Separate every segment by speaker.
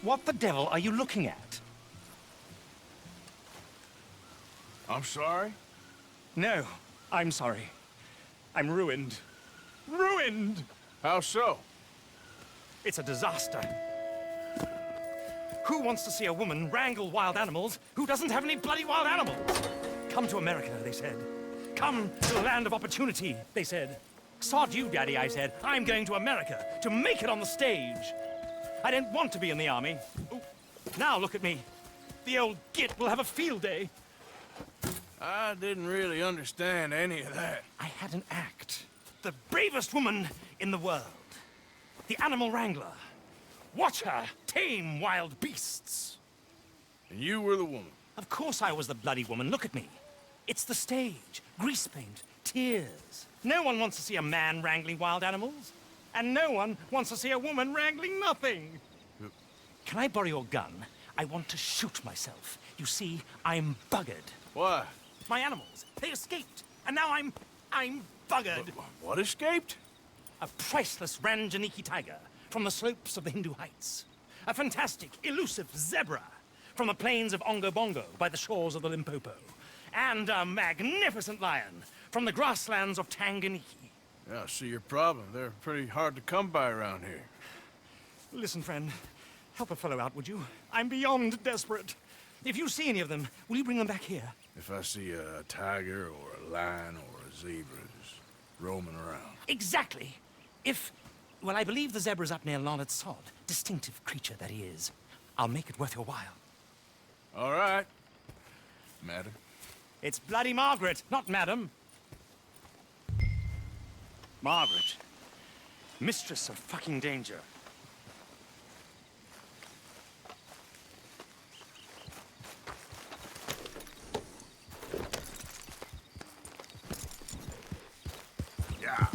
Speaker 1: What the devil are you looking at?
Speaker 2: I'm sorry?
Speaker 1: No, I'm sorry. I'm ruined. Ruined!
Speaker 2: How so?
Speaker 1: It's a disaster. Who wants to see a woman wrangle wild animals who doesn't have any bloody wild animals? Come to America, they said. Come to the land of opportunity, they said. Sod you, Daddy, I said. I'm going to America to make it on the stage. I didn't want to be in the army. Ooh. Now look at me. The old git will have a field day.
Speaker 2: I didn't really understand any of that.
Speaker 1: I had an act. The bravest woman in the world. The animal wrangler. Watch her tame wild beasts.
Speaker 2: And you were the woman.
Speaker 1: Of course I was the bloody woman. Look at me. It's the stage. Grease paint. Tears. No one wants to see a man wrangling wild animals. And no one wants to see a woman wrangling nothing. Can I borrow your gun? I want to shoot myself. You see, I'm buggered.
Speaker 2: Why?
Speaker 1: My animals, they escaped. And now I'm buggered.
Speaker 2: What escaped?
Speaker 1: A priceless Tanganyiki tiger from the slopes of the Hindu Heights. A fantastic, elusive zebra from the plains of Ongo Bongo by the shores of the Limpopo. And a magnificent lion from the grasslands of Tanganyiki.
Speaker 2: Yeah, I see your problem. They're pretty hard to come by around here.
Speaker 1: Listen, friend, help a fellow out, would you? I'm beyond desperate. If you see any of them, will you bring them back here?
Speaker 2: If I see a tiger or a lion or a zebra just roaming around.
Speaker 1: Exactly. Well, I believe the zebra's up near Larned Sod. Distinctive creature that he is. I'll make it worth your while.
Speaker 2: All right, madam.
Speaker 1: It's bloody Margaret, not madam. Margaret. Mistress of fucking danger.
Speaker 2: Yeah.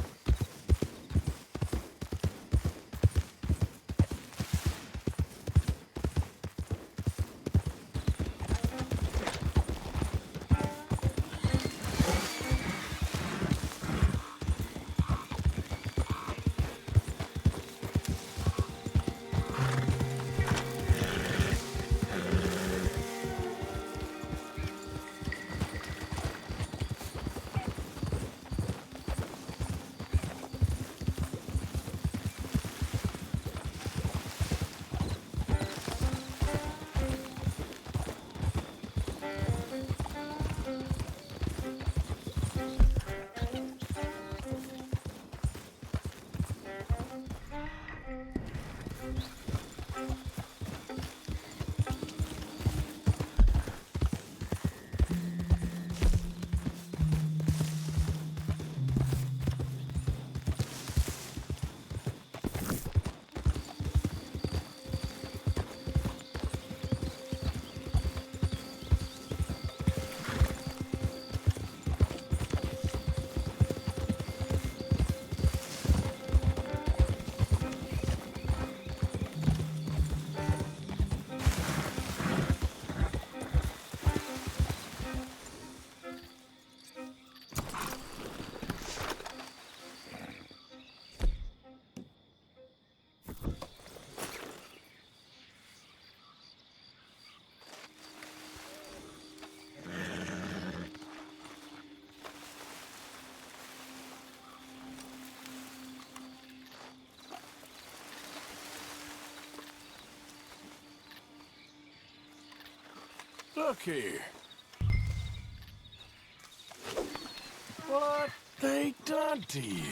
Speaker 2: Look here. What they done to you?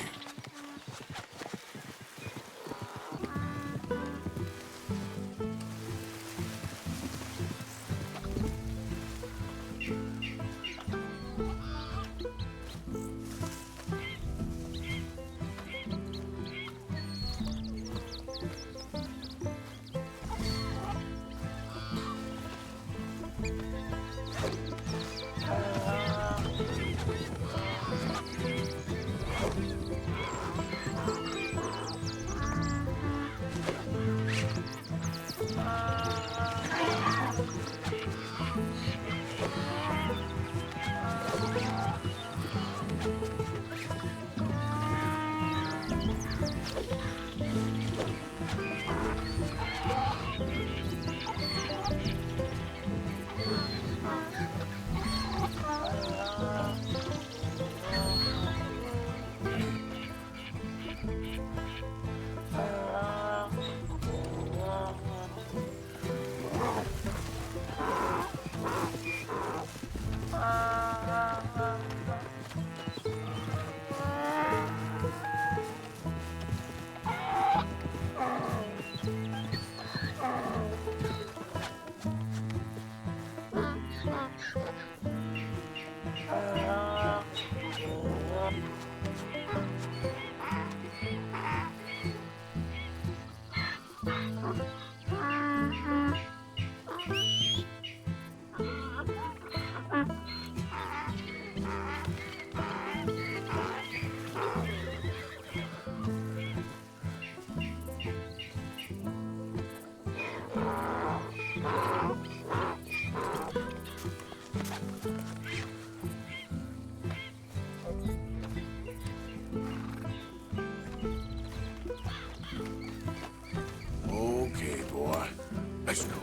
Speaker 2: Okay, boy. Let's go.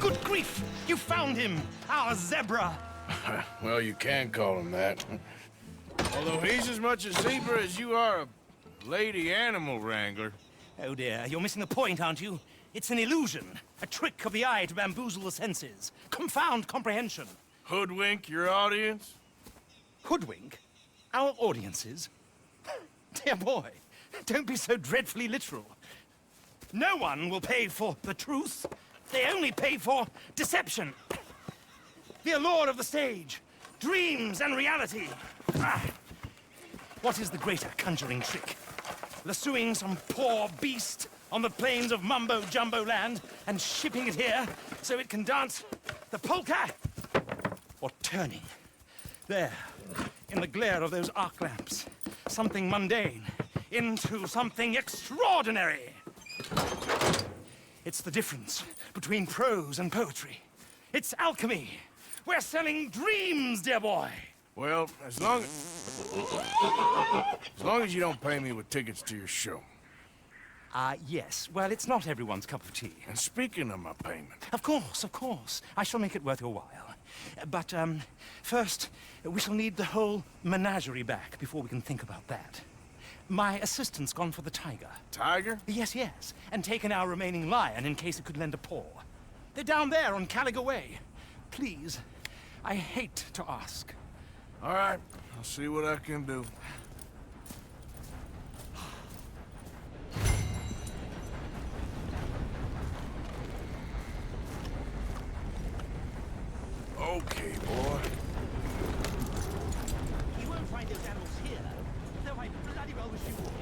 Speaker 1: Good grief! You found him! Our zebra!
Speaker 2: Well, you can call him that. Although he's as much a zebra as you are a lady animal wrangler.
Speaker 1: Oh dear, you're missing the point, aren't you? It's an illusion. A trick of the eye to bamboozle the senses. Confound comprehension.
Speaker 2: Hoodwink your audience?
Speaker 1: Hoodwink? Our audiences? Dear boy, don't be so dreadfully literal. No one will pay for the truth. They only pay for deception. The allure of the stage, dreams and reality. Ah. What is the greater conjuring trick? Lassoing some poor beast on the plains of mumbo-jumbo land and shipping it here so it can dance the polka? Or turning, there, in the glare of those arc lamps, something mundane into something extraordinary? It's the difference between prose and poetry. It's alchemy. We're selling dreams, dear boy.
Speaker 2: Well, as long as you don't pay me with tickets to your show.
Speaker 1: Yes. Well, it's not everyone's cup of tea.
Speaker 2: And speaking of my payment,
Speaker 1: Of course, of course. I shall make it worth your while. But, first, we shall need the whole menagerie back before we can think about that. My assistant's gone for the tiger.
Speaker 2: Tiger?
Speaker 1: Yes, yes. And taken our remaining lion in case it could lend a paw. They're down there on Caliga Way. Please, I hate to ask.
Speaker 2: All right, I'll see what I can do. Okay, boy.
Speaker 1: You won't find those animals here, though I bloody well wish you would.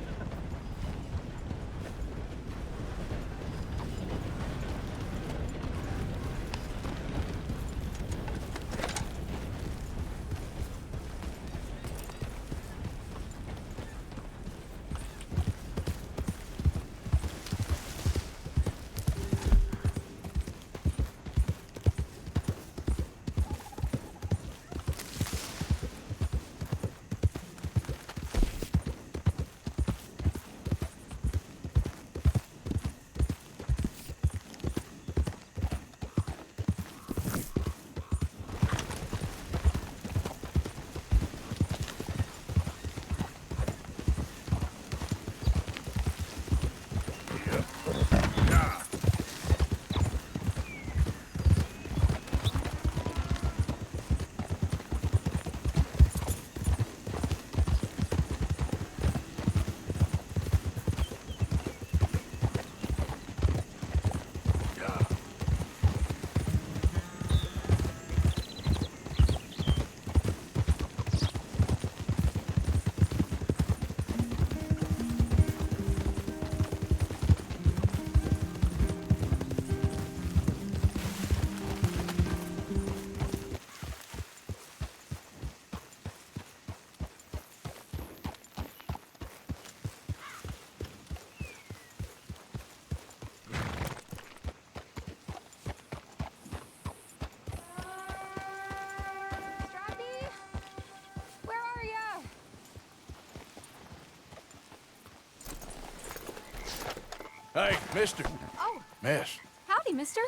Speaker 2: Hey, mister.
Speaker 3: Oh,
Speaker 2: Miss,
Speaker 3: howdy, mister.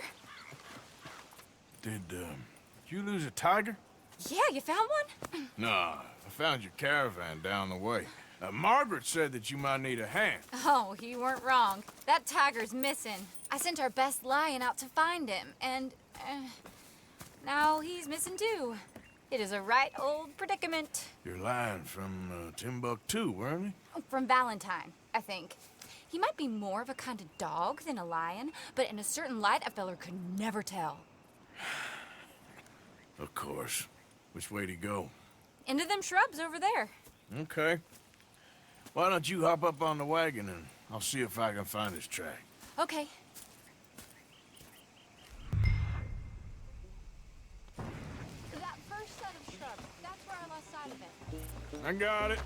Speaker 2: did you lose a tiger?
Speaker 3: Yeah, you found one?
Speaker 2: Nah, I found your caravan down the way. Margaret said that you might need a hand.
Speaker 3: Oh, you weren't wrong. That tiger's missing. I sent our best lion out to find him, and now he's missing too. It is a right old predicament.
Speaker 2: You're lying from Timbuktu, weren't you?
Speaker 3: From Valentine, I think. He might be more of a kind of dog than a lion, but in a certain light, a feller could never tell.
Speaker 2: Of course. Which way to go?
Speaker 3: Into them shrubs over there.
Speaker 2: Okay. Why don't you hop up on the wagon and I'll see if I can find his track.
Speaker 3: Okay. That first set of shrubs, that's where I lost sight of it.
Speaker 2: I got it.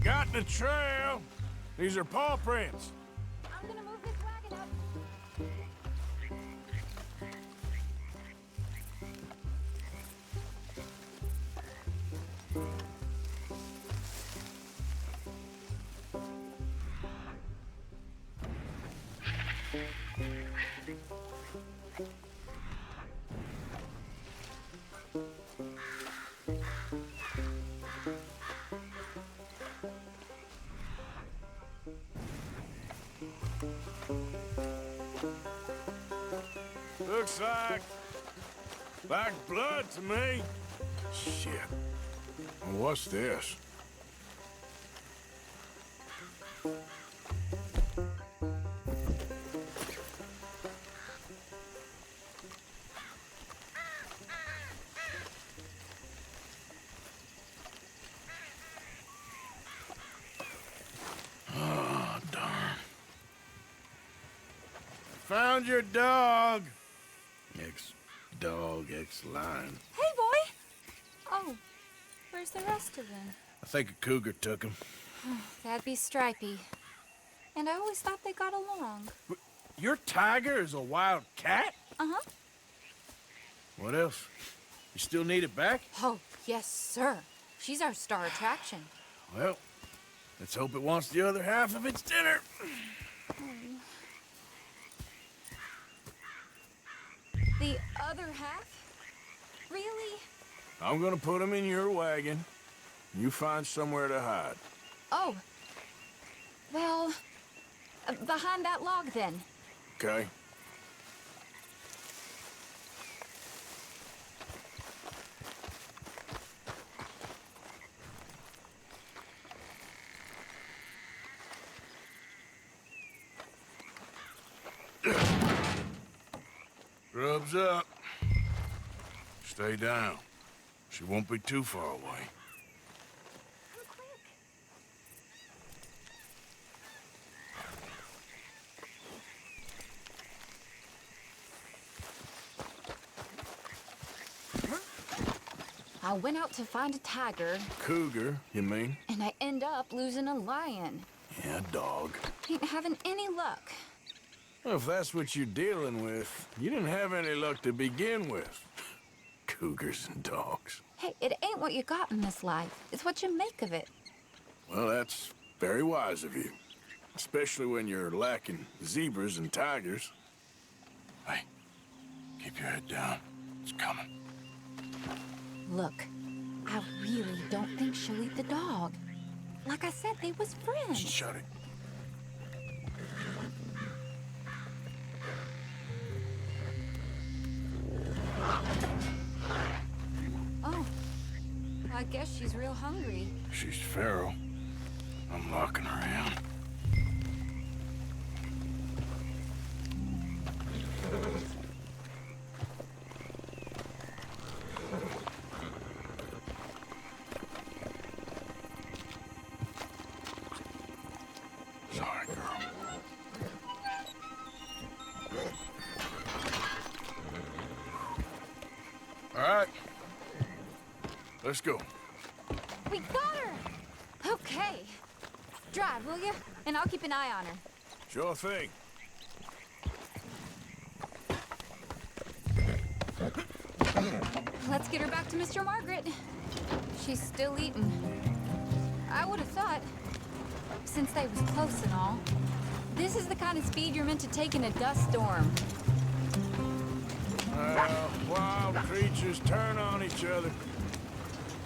Speaker 2: Got the trail. These are paw prints.
Speaker 3: I'm gonna move this wagon up.
Speaker 2: Looks like blood to me. Shit. Well, what's this? Oh, darn. Found your dog. Ex-dog, ex-lion.
Speaker 3: Hey, boy! Oh, where's the rest of them?
Speaker 2: I think a cougar took him.
Speaker 3: That'd be Stripey. And I always thought they got along.
Speaker 2: Your tiger is a wild cat?
Speaker 3: Uh-huh.
Speaker 2: What else? You still need it back?
Speaker 3: Oh, yes, sir. She's our star attraction.
Speaker 2: Well, let's hope it wants the other half of its dinner.
Speaker 3: The other half? Really?
Speaker 2: I'm gonna put him in your wagon. You find somewhere to hide.
Speaker 3: Oh. Well, behind that log, then.
Speaker 2: Okay? Grub's up. Stay down. She won't be too far away.
Speaker 3: Come quick. I went out to find a tiger,
Speaker 2: Cougar, you mean?
Speaker 3: and I end up losing a lion.
Speaker 2: Yeah, dog.
Speaker 3: Ain't having any luck.
Speaker 2: Well, if that's what you're dealing with, you didn't have any luck to begin with. Cougars and dogs.
Speaker 3: Hey, it ain't what you got in this life. It's what you make of it.
Speaker 2: Well, that's very wise of you. Especially when you're lacking zebras and tigers. Hey, keep your head down. It's coming.
Speaker 3: Look, I really don't think she'll eat the dog. Like I said, they was friends.
Speaker 2: Shut it.
Speaker 3: Oh, I guess she's real hungry.
Speaker 2: She's feral. I'm locking her in. Sorry, girl. All right. Let's go.
Speaker 3: We got her! Okay. Drive, will you? And I'll keep an eye on her.
Speaker 2: Sure thing.
Speaker 3: Let's get her back to Mr. Margaret. She's still eating. I would have thought, since they was close and all, this is the kind of speed you're meant to take in a dust storm.
Speaker 2: Wild creatures turn on each other.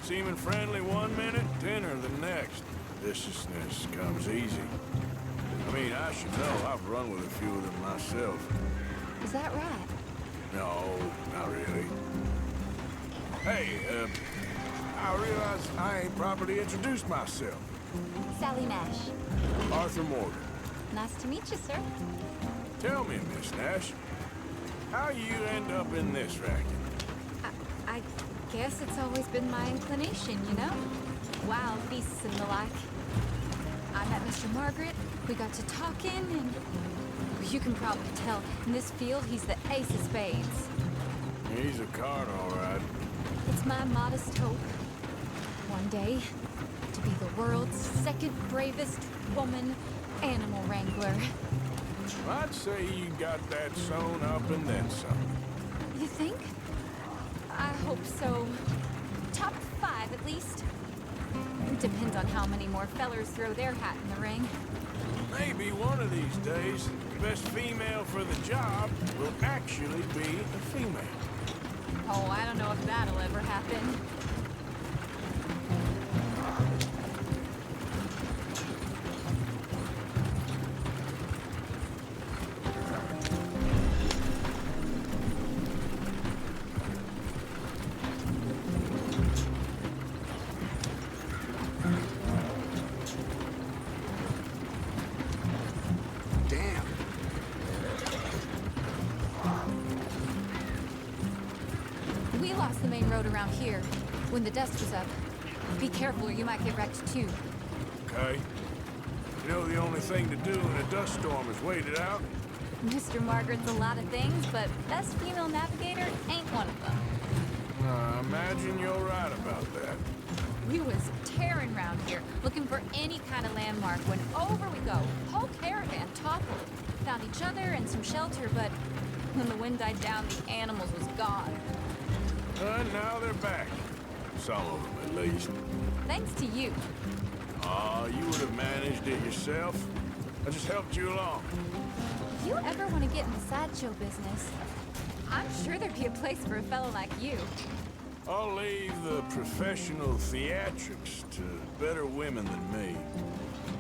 Speaker 2: Seeming friendly one minute, dinner the next. Viciousness comes easy. I mean, I should know. I've run with a few of them myself.
Speaker 3: Is that right?
Speaker 2: No, not really. Hey, I realize I ain't properly introduced myself.
Speaker 3: Sally Nash.
Speaker 2: Arthur Morgan.
Speaker 3: Nice to meet you, sir.
Speaker 2: Tell me, Miss Nash, how you end up in this racket?
Speaker 3: I guess it's always been my inclination, you know? Wild beasts and the like. I met Mr. Margaret, we got to talking, and you can probably tell, in this field, he's the ace of spades.
Speaker 2: He's a card, all right.
Speaker 3: It's my modest hope, one day, to be the world's second bravest woman animal wrangler.
Speaker 2: I'd say you got that sewn up and then some.
Speaker 3: You think? I hope so. Top 5, at least. Depends on how many more fellers throw their hat in the ring.
Speaker 2: Maybe one of these days, the best female for the job will actually be a female.
Speaker 3: Oh, I don't know if that'll ever happen.
Speaker 2: Damn.
Speaker 3: We lost the main road around here when the dust was up. Be careful or you might get wrecked too.
Speaker 2: Okay. You know the only thing to do in a dust storm is wait it out?
Speaker 3: Mr. Margaret's a lot of things, but best female navigator ain't one of them.
Speaker 2: I imagine you're right about that.
Speaker 3: We was tearing around here, looking for any kind of landmark when over we go. Whole caravan toppled. Found each other and some shelter, but when the wind died down, the animals was gone.
Speaker 2: Now they're back. Some of them, at least.
Speaker 3: Thanks to you.
Speaker 2: Aw, you would have managed it yourself. I just helped you along.
Speaker 3: If you ever want to get in the sideshow business, I'm sure there'd be a place for a fellow like you.
Speaker 2: I'll leave the professional theatrics to better women than me.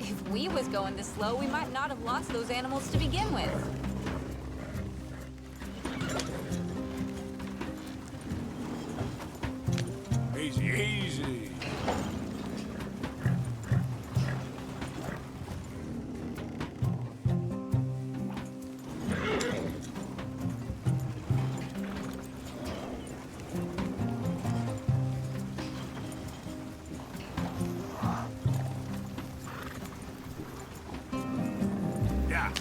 Speaker 3: If we was going this slow, we might not have lost those animals to begin with.
Speaker 2: Easy, easy. Yeah.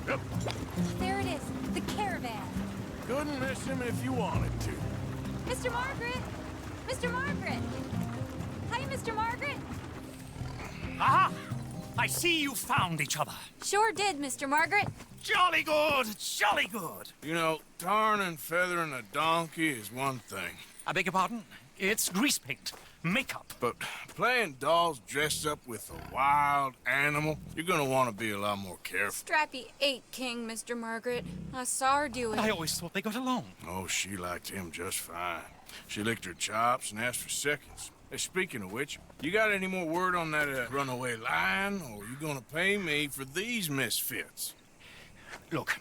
Speaker 2: Yep.
Speaker 3: There it is, the caravan.
Speaker 2: Couldn't miss him if you wanted to.
Speaker 3: Mr. Margaret! Mr. Margaret! Hi, Mr. Margaret!
Speaker 1: Aha! I see you found each other.
Speaker 3: Sure did, Mr. Margaret.
Speaker 1: Jolly good, jolly good.
Speaker 2: You know, tarring and feathering a donkey is one thing.
Speaker 1: I beg your pardon? It's grease paint, makeup.
Speaker 2: But playing dolls dressed up with a wild animal, you're gonna want to be a lot more careful.
Speaker 3: Strappy ate King, Mr. Margaret. I saw her do it.
Speaker 1: I always thought they got along.
Speaker 2: Oh, she liked him just fine. She licked her chops and asked for seconds. Hey, speaking of which, you got any more word on that runaway lion, or you gonna pay me for these misfits?
Speaker 1: Look,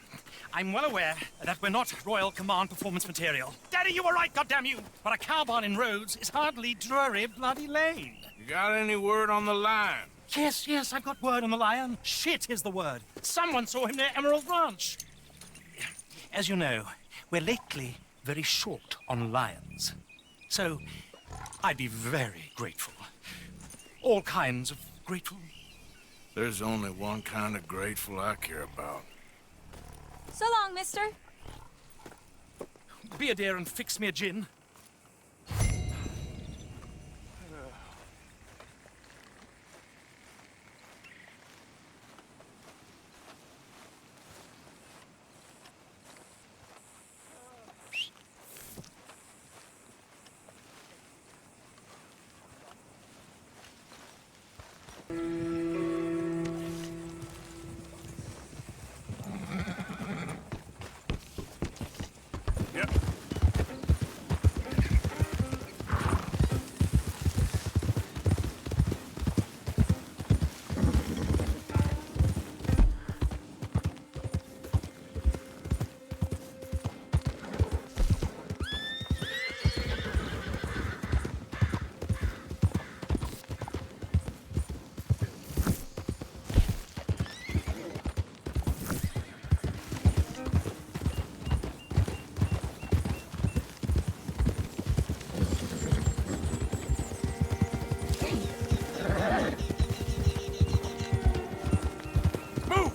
Speaker 1: I'm well aware that we're not Royal Command performance material. Daddy, you were right, goddamn you! But a cow barn in Rhodes is hardly Drury Bloody Lane.
Speaker 2: You got any word on the line?
Speaker 1: Yes, I've got word on the lion. Shit is the word. Someone saw him near Emerald Ranch. As you know, we're lately very short on lions. So, I'd be very grateful. All kinds of grateful.
Speaker 2: There's only one kind of grateful I care about.
Speaker 3: So long, mister.
Speaker 1: Be a dear and fix me a gin.
Speaker 2: Yep. Move!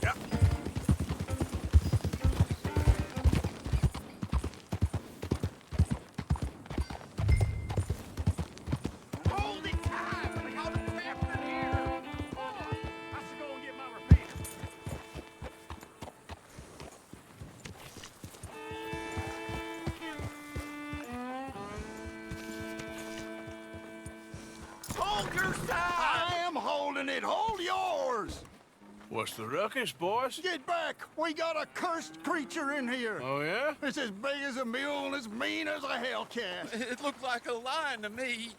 Speaker 2: Yep.
Speaker 1: Hold it tight! I got it trapped in here! I should go and get my repeater.
Speaker 4: Hold your side! I am holding it. Hold yours!
Speaker 2: What's the ruckus, boys?
Speaker 4: Get back! We got a cursed creature in here.
Speaker 2: Oh, yeah?
Speaker 4: It's as big as a mule and as mean as a hellcat.
Speaker 5: It looked like a lion to me.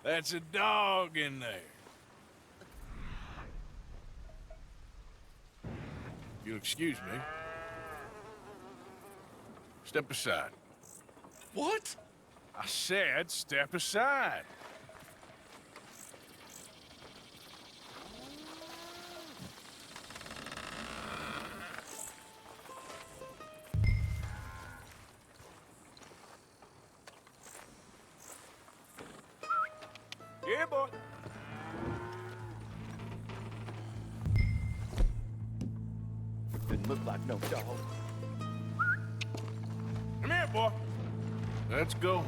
Speaker 2: That's a dog in there. You'll excuse me. Step aside.
Speaker 5: What?
Speaker 2: I said step aside. Yeah, boy.
Speaker 5: Didn't look like no dog.
Speaker 2: Come here, boy. Let's go.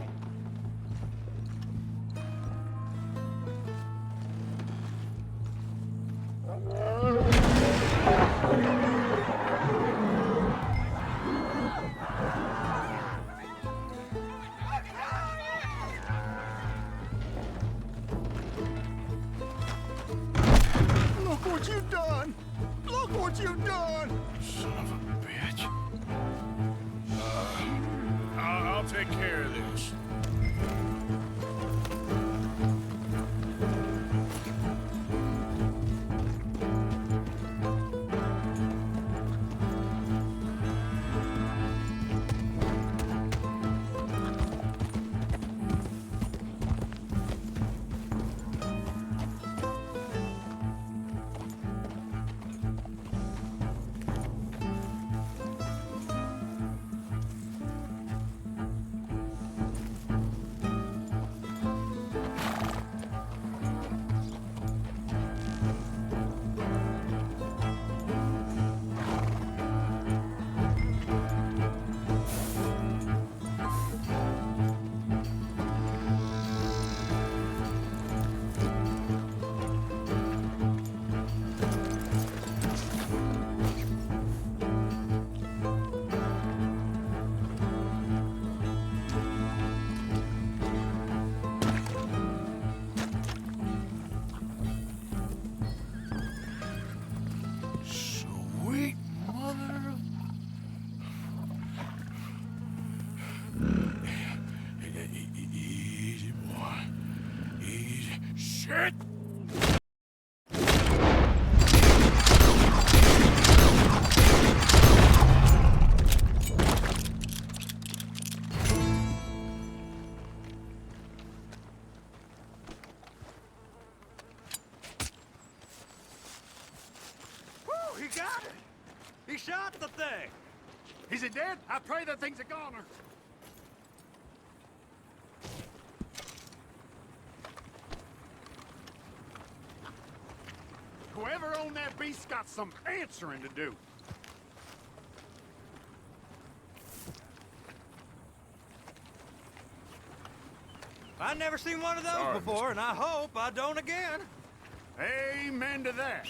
Speaker 4: Look what you've done! Look what you've done!
Speaker 2: Son of a bitch. I'll take care of this.
Speaker 4: He got it! He shot the thing! Is it dead? I pray that thing's a goner. Whoever owned that beast's got some answering to do.
Speaker 1: I've never seen one of those before, and I hope I don't again.
Speaker 4: Amen to that.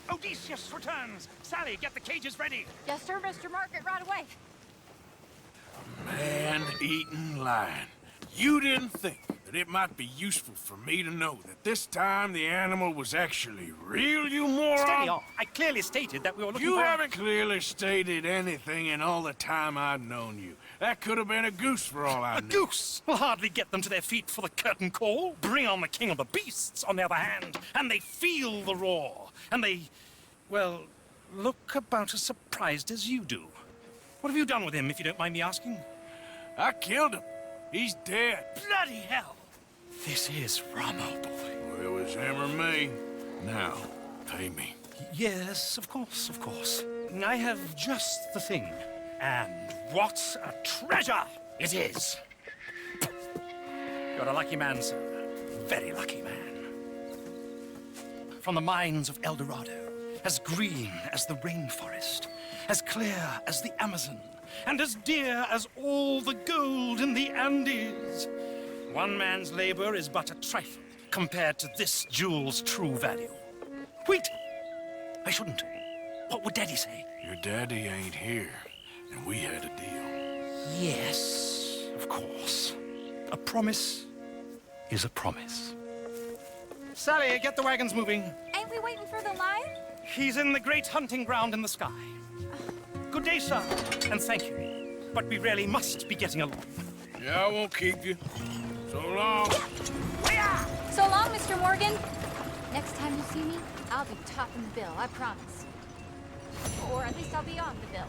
Speaker 1: Odysseus returns! Sally, get the cages ready!
Speaker 3: Yes, sir, Mr. Margaret, right away.
Speaker 2: Man-eating lion. You didn't think that it might be useful for me to know that this time the animal was actually real, you moron?
Speaker 1: Steady on. I clearly stated that we were looking
Speaker 2: You
Speaker 1: for...
Speaker 2: haven't clearly stated anything in all the time I've known you. That could have been a goose for all I
Speaker 1: A
Speaker 2: know.
Speaker 1: goose will hardly get them to their feet for the curtain call. Bring on the king of the beasts, on the other hand, and they feel the roar. And they, well, look about as surprised as you do. What have you done with him, if you don't mind me asking?
Speaker 2: I killed him. He's dead.
Speaker 1: Bloody hell! This is Ramo, boy.
Speaker 2: Well, it was him or me. Now, pay me.
Speaker 1: Yes, of course, of course. I have just the thing. And what a treasure it is! You're a lucky man, sir. Very lucky man. From the mines of El Dorado, as green as the rainforest, as clear as the Amazon, and as dear as all the gold in the Andes. One man's labor is but a trifle compared to this jewel's true value. Wait! I shouldn't. What would Daddy say?
Speaker 2: Your daddy ain't here, and we had a deal.
Speaker 1: Yes, of course. A promise is a promise. Sally, get the wagons moving.
Speaker 3: Ain't we waiting for the lion?
Speaker 1: He's in the great hunting ground in the sky. Good day, sir, and thank you. But we really must be getting along.
Speaker 2: Yeah, I won't keep you. So long.
Speaker 3: So long, Mr. Morgan. Next time you see me, I'll be topping the bill, I promise. Or at least I'll be on the bill.